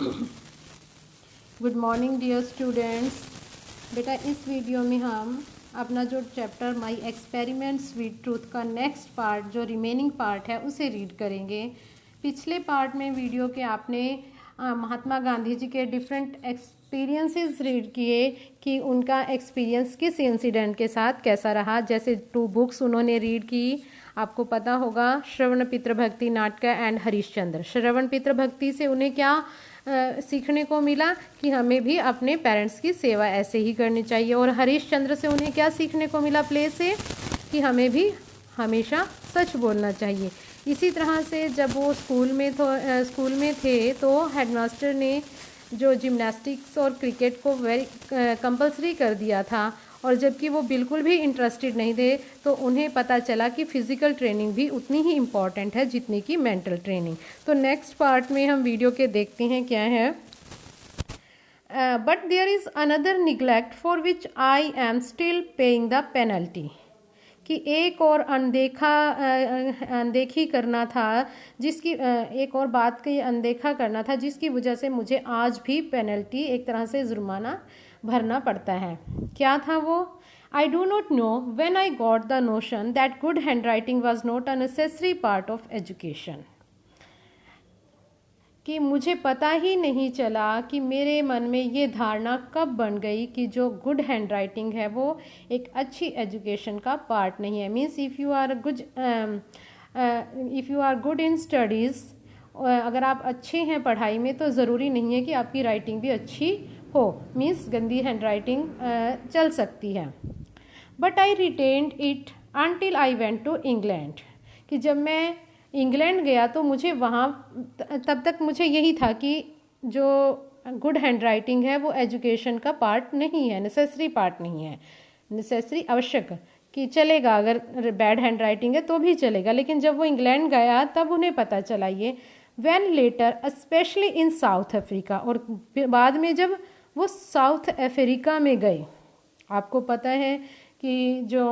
Good morning dear students. बेटा इस video में हम अपना जो chapter my experiments with truth का नेक्स्ट पार्ट जो रिमेनिंग पार्ट है उसे रीड करेंगे। पिछले पार्ट में वीडियो के आपने महात्मा गांधी जी के डिफरेंट एक्सपीरियंसेस रीड किए कि उनका एक्सपीरियंस किस इंसिडेंट के साथ कैसा रहा। जैसे 2 बुक्स उन्होंने रीड की, आपको पता होगा, श्रवण पितृ भक्ति नाटक एंड हरिश्चंद्र। श्रवण पितृ भक्ति से उन्हें क्या सीखने को मिला कि हमें भी अपने पेरेंट्स की सेवा ऐसे ही करनी चाहिए, और हरिश्चंद्र से उन्हें क्या सीखने को मिला प्ले से कि हमें भी हमेशा सच बोलना चाहिए। इसी तरह से जब वो स्कूल में थे तो हेडमास्टर ने जो जिम्नास्टिक्स और क्रिकेट को कंपलसरी कर दिया था, और जबकि वो बिल्कुल भी इंटरेस्टेड नहीं थे, तो उन्हें पता चला कि फ़िज़िकल ट्रेनिंग भी उतनी ही इम्पॉर्टेंट है जितनी कि मेंटल ट्रेनिंग। तो नेक्स्ट पार्ट में हम वीडियो के देखते हैं क्या है। But there is another neglect for which I am still paying the penalty, कि एक और अनदेखी करना था, जिसकी एक और बात की अनदेखा करना था जिसकी वजह से मुझे आज भी पेनल्टी, एक तरह से जुर्माना भरना पड़ता है। क्या था वो? I do not know when I got the notion that good hand writing was not a necessary part of education, कि मुझे पता ही नहीं चला कि मेरे मन में ये धारणा कब बन गई कि जो गुड हैंड राइटिंग है वो एक अच्छी एजुकेशन का पार्ट नहीं है। Means if you are good in studies, अगर आप अच्छे हैं पढ़ाई में तो ज़रूरी नहीं है कि आपकी राइटिंग भी अच्छी हो। मीन्स गंदी हैंड राइटिंग चल सकती है। But I retained it until I went to England, कि जब मैं इंग्लैंड गया तो मुझे वहाँ तब तक मुझे यही था कि जो गुड हैंड राइटिंग है वो एजुकेशन का पार्ट नहीं है, नेसेसरी पार्ट नहीं है। नेसेसरी आवश्यक कि चलेगा, अगर बैड हैंड राइटिंग है तो भी चलेगा, लेकिन जब वो इंग्लैंड गया तब उन्हें पता चला ये। When later specially in South Africa, और बाद में जब वो साउथ अफ्रीका में गए। आपको पता है कि जो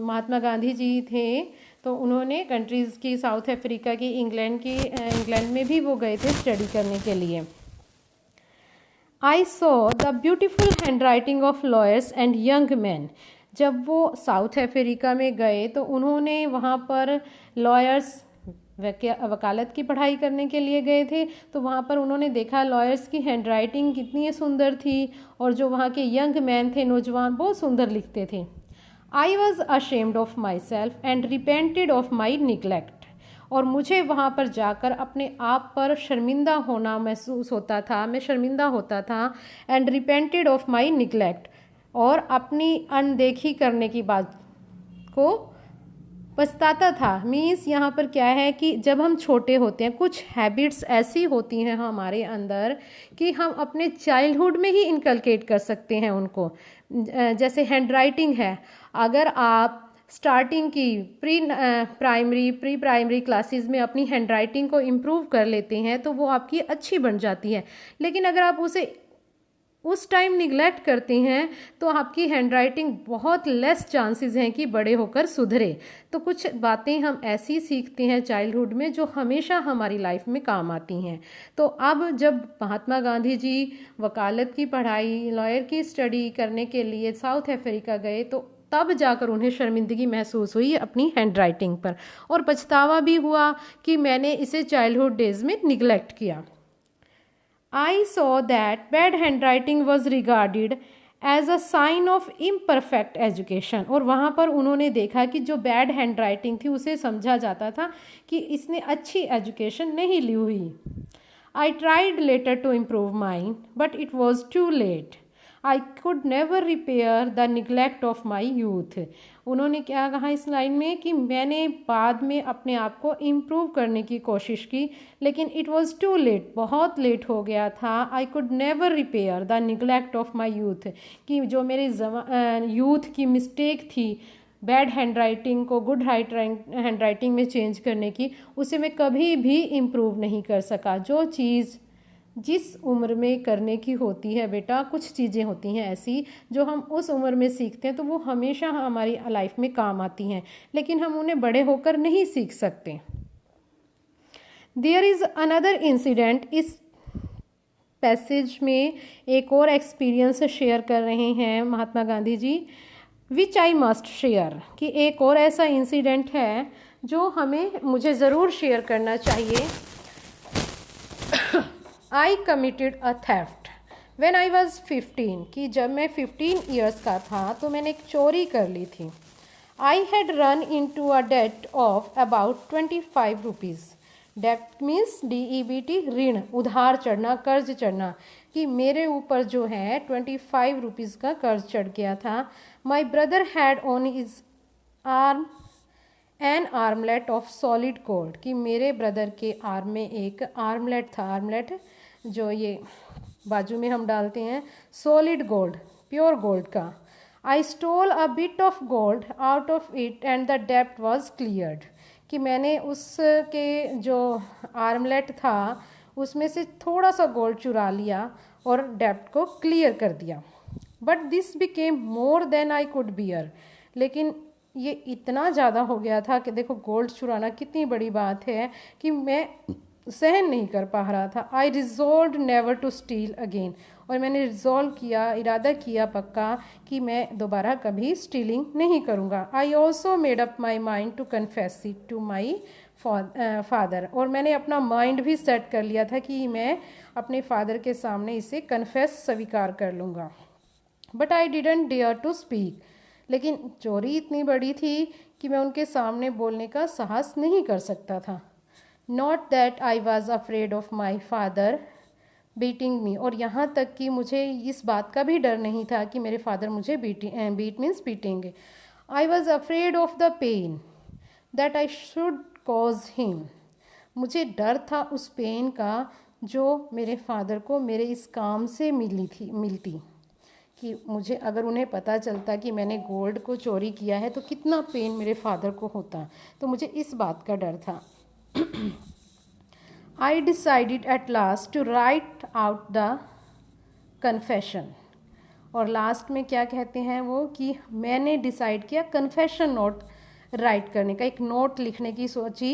महात्मा गांधी जी थे तो उन्होंने कंट्रीज़ की, साउथ अफ्रीका की, इंग्लैंड में भी वो गए थे स्टडी करने के लिए। I saw the beautiful hand writing of lawyers and young man. जब वो साउथ अफ्रीका में गए तो उन्होंने वहाँ पर लॉयर्स, वकालत की पढ़ाई करने के लिए गए थे, तो वहाँ पर उन्होंने देखा लॉयर्स की हैंड राइटिंग कितनी सुंदर थी, और जो वहाँ के यंग मैन थे, नौजवान, बहुत सुंदर लिखते थे। I was ashamed of my self and repented of my neglect, और मुझे वहाँ पर जाकर अपने आप पर शर्मिंदा होना महसूस होता था, मैं शर्मिंदा होता था। And repented of my neglect, और अपनी अनदेखी करने की बात को पछताता था। मीन्स यहाँ पर क्या है कि जब हम छोटे होते हैं कुछ हैबिट्स ऐसी होती हैं हमारे अंदर कि हम अपने चाइल्डहुड में ही इनकलकेट कर सकते हैं उनको। जैसे हैंड राइटिंग है, अगर आप स्टार्टिंग की प्री प्राइमरी क्लासेस में अपनी हैंड राइटिंग को इम्प्रूव कर लेते हैं तो वो आपकी अच्छी बन जाती है, लेकिन अगर आप उसे उस टाइम निगलेक्ट करते हैं तो आपकी हैंड राइटिंग बहुत लेस चांसेस हैं कि बड़े होकर सुधरे। तो कुछ बातें हम ऐसी सीखते हैं चाइल्डहुड में जो हमेशा हमारी लाइफ में काम आती हैं। तो अब जब महात्मा गांधी जी वकालत की पढ़ाई, लॉयर की स्टडी करने के लिए साउथ अफ्रीका गए तो तब जाकर उन्हें शर्मिंदगी महसूस हुई अपनी हैंड राइटिंग पर, और पछतावा भी हुआ कि मैंने इसे चाइल्डहुड डेज में निगलेक्ट किया। I saw that bad handwriting was regarded as a sign of imperfect education, और वहाँ पर उन्होंने देखा कि जो बैड हैंड राइटिंग थी उसे समझा जाता था कि इसने अच्छी एजुकेशन नहीं ली हुई। I tried later to improve mine, but it was too late. I could never repair the neglect of my youth. उन्होंने क्या कहा इस लाइन में कि मैंने बाद में अपने आप को इम्प्रूव करने की कोशिश की, लेकिन इट वॉज टू लेट, बहुत लेट हो गया था। I could never repair the neglect of my youth, कि जो मेरे यूथ की मिस्टेक थी बैड हैंड राइटिंग को गुड हैंड राइटिंग में चेंज करने की, उसे मैं कभी भी इम्प्रूव नहीं कर सका। जो चीज़ जिस उम्र में करने की होती है बेटा, कुछ चीज़ें होती हैं ऐसी जो हम उस उम्र में सीखते हैं तो वो हमेशा हमारी लाइफ में काम आती हैं, लेकिन हम उन्हें बड़े होकर नहीं सीख सकते। देयर इज़ अनदर इंसिडेंट इस पैसेज में एक और एक्सपीरियंस शेयर कर रहे हैं महात्मा गांधी जी, विच आई मस्ट शेयर, कि एक और ऐसा इंसिडेंट है जो मुझे ज़रूर शेयर करना चाहिए। आई committed a theft when I was 15, कि जब मैं 15 ईयर्स का था तो मैंने एक चोरी कर ली थी। I had run in to a debt of about 25 rupees. Debt means DEBT, ऋण, उधार चढ़ना, कर्ज चढ़ना, कि मेरे ऊपर जो है 25 रुपीज़ का कर्ज चढ़ गया था। My brother had on his arm an armlet of solid gold, कि मेरे ब्रदर के आर्म में एक आर्मलेट था। आर्मलेट जो ये बाजू में हम डालते हैं, सॉलिड गोल्ड, प्योर गोल्ड का। I stole a bit of gold out of it and the डेप्ट वॉज क्लियर्ड, कि मैंने उसके जो आर्मलेट था उसमें से थोड़ा सा गोल्ड चुरा लिया और डेप्ट को क्लियर कर दिया। But this became more than I could bear, लेकिन ये इतना ज़्यादा हो गया था कि देखो गोल्ड चुराना कितनी बड़ी बात है, कि मैं सहन नहीं कर पा रहा था। I resolve never to steal again, और मैंने रिजॉल्व किया, इरादा किया पक्का कि मैं दोबारा कभी स्टीलिंग नहीं करूँगा। I also made up my mind to confess it to my father, और मैंने अपना माइंड भी सेट कर लिया था कि मैं अपने फादर के सामने इसे कन्फेस स्वीकार कर लूँगा। But I didn't dare to speak, लेकिन चोरी इतनी बड़ी थी कि मैं उनके सामने बोलने का साहस नहीं कर सकता था। Not that I was afraid of my father beating मी, और यहाँ तक कि मुझे इस बात का भी डर नहीं था कि मेरे फादर मुझे बीट मीन्स पीटेंगे। I was afraid of the pain that I should cause him, मुझे डर था उस पेन का जो मेरे फादर को मेरे इस काम से मिलती, कि मुझे अगर उन्हें पता चलता कि मैंने गोल्ड को चोरी किया है तो कितना पेन मेरे फादर को होता, तो मुझे इस बात का डर था। I decided at last to write out the confession, और लास्ट में क्या कहते हैं वो, कि मैंने डिसाइड किया कन्फेशन नोट राइट करने का, एक नोट लिखने की सोची।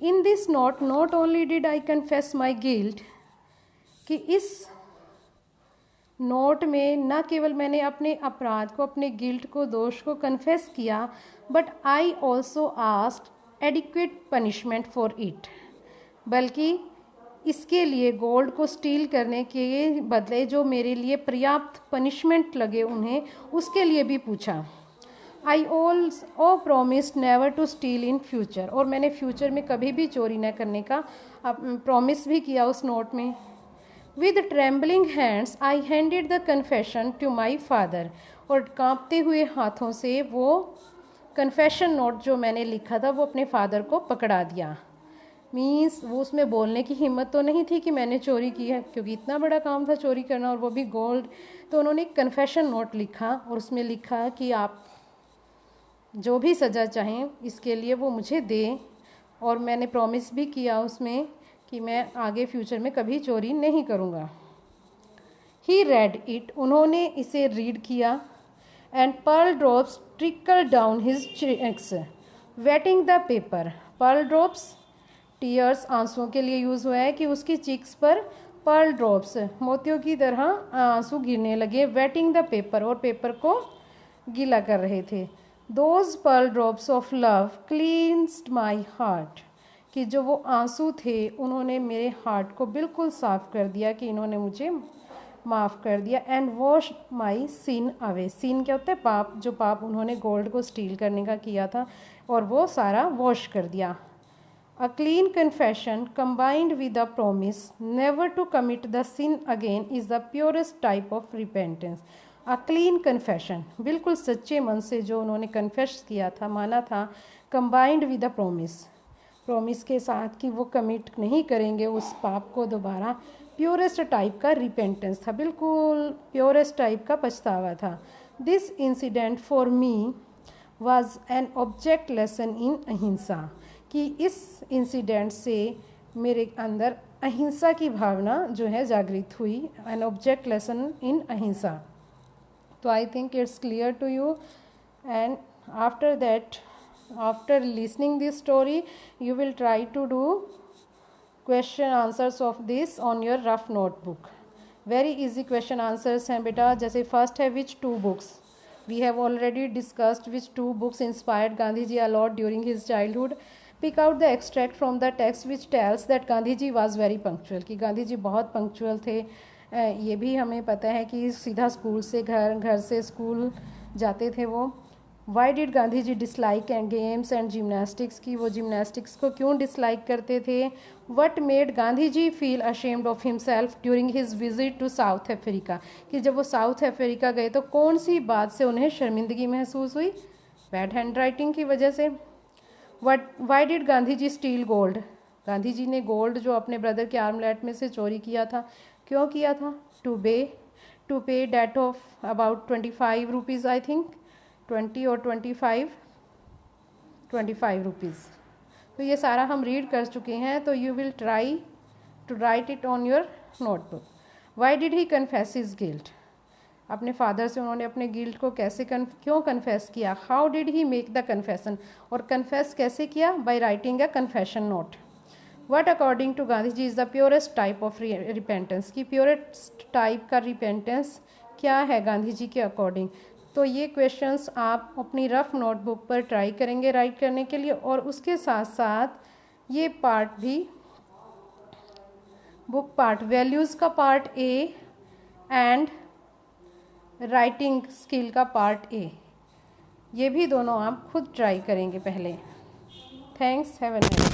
In this note not only did I confess my guilt, कि इस नोट में न केवल मैंने अपने अपराध को, अपने गिल्ट को, दोष को कन्फेस किया, but I also asked adequate punishment for it, बल्कि इसके लिए गोल्ड को स्टील करने के बदले जो मेरे लिए पर्याप्त पनिशमेंट लगे उन्हें, उसके लिए भी पूछा। I also promised never to steal in future, और मैंने फ्यूचर में कभी भी चोरी न करने का प्रॉमिस भी किया उस नोट में। With trembling hands I handed the confession to my father, और कांपते हुए हाथों से वो कन्फेशन नोट जो मैंने लिखा था वो अपने फादर को पकड़ा दिया। मीन्स वो उसमें बोलने की हिम्मत तो नहीं थी कि मैंने चोरी की है, क्योंकि इतना बड़ा काम था चोरी करना और वो भी गोल्ड। तो उन्होंने एक कन्फेशन नोट लिखा और उसमें लिखा कि आप जो भी सज़ा चाहें इसके लिए वो मुझे दें, और मैंने प्रॉमिस भी किया उसमें कि मैं आगे फ्यूचर में कभी चोरी नहीं करूँगा। ही रेड इट, उन्होंने इसे रीड किया। And pearl drops trickle down his cheeks wetting the paper. Pearl drops tears आंसुओं के लिए यूज़ हुआ है, कि उसकी चिक्स पर पर्ल ड्रॉप्स मोतियों की तरह आंसू गिरने लगे। वेटिंग द पेपर, और पेपर को गीला कर रहे थे। Those pearl drops of love cleansed my heart, कि जो वो आंसू थे उन्होंने मेरे हार्ट को बिल्कुल साफ कर दिया, कि इन्होंने मुझे माफ़ कर दिया। And wash my sin away, sin क्या होता है, पाप, जो पाप उन्होंने गोल्ड को स्टील करने का किया था और वो सारा वॉश कर दिया। A clean confession combined with a promise never to commit the sin again is the purest type of repentance. A clean confession, बिल्कुल सच्चे मन से जो उन्होंने कन्फेस किया था, माना था, combined with a promise, promise के साथ कि वो कमिट नहीं करेंगे उस पाप को दोबारा, प्योरेस्ट टाइप का रिपेंटेंस था, बिल्कुल प्योरेस्ट टाइप का पछतावा था। This incident for me was an object lesson in अहिंसा, कि इस इंसिडेंट से मेरे अंदर अहिंसा की भावना जो है जागृत हुई। An object lesson in ahimsa. तो I think it's clear to you, and after that, after listening this story, you will try to do question answers of this on your rough notebook. Very easy question answers हैं बेटा। जैसे first है which two books, we have already discussed which two books inspired Gandhi ji a lot during his childhood. Pick out the extract from the text which tells that Gandhi ji was very punctual, कि गांधी जी बहुत punctual थे। ये भी हमें पता है कि सीधा स्कूल से घर से स्कूल जाते थे वो। Why did Gandhi ji dislike and games and gymnastics, की वो जिमनास्टिक्स को क्यों डिसलाइक करते थे। What made Gandhi ji feel ashamed of himself during his visit to South Africa, कि जब वो साउथ अफ्रीका गए तो कौन सी बात से उन्हें शर्मिंदगी महसूस हुई, बैड हैंड राइटिंग की वजह से। Why did Gandhi ji steal gold, Gandhi ji ने गोल्ड जो अपने ब्रदर के आर्मलेट में से चोरी किया था, क्यों किया था। To pay debt of about 25 rupees, I think 20 और 25 रुपीज़। तो ये सारा हम रीड कर चुके हैं, तो you will try to write it on your notebook. Why did he confess his guilt, अपने फादर से उन्होंने अपने गिल्ट को कैसे क्यों कन्फेस किया। How did he make the confession, और कन्फेस कैसे किया, by writing a confession note. What according to Gandhi ji is the purest type of repentance, की प्योरेस्ट टाइप का रिपेंटेंस क्या है गांधी जी के अकॉर्डिंग। तो ये क्वेश्चंस आप अपनी रफ नोटबुक पर ट्राई करेंगे राइट करने के लिए, और उसके साथ साथ ये पार्ट भी, बुक पार्ट वैल्यूज़ का part A and writing skill का पार्ट ए, ये भी दोनों आप खुद ट्राई करेंगे पहले। Thanks, have a nice day.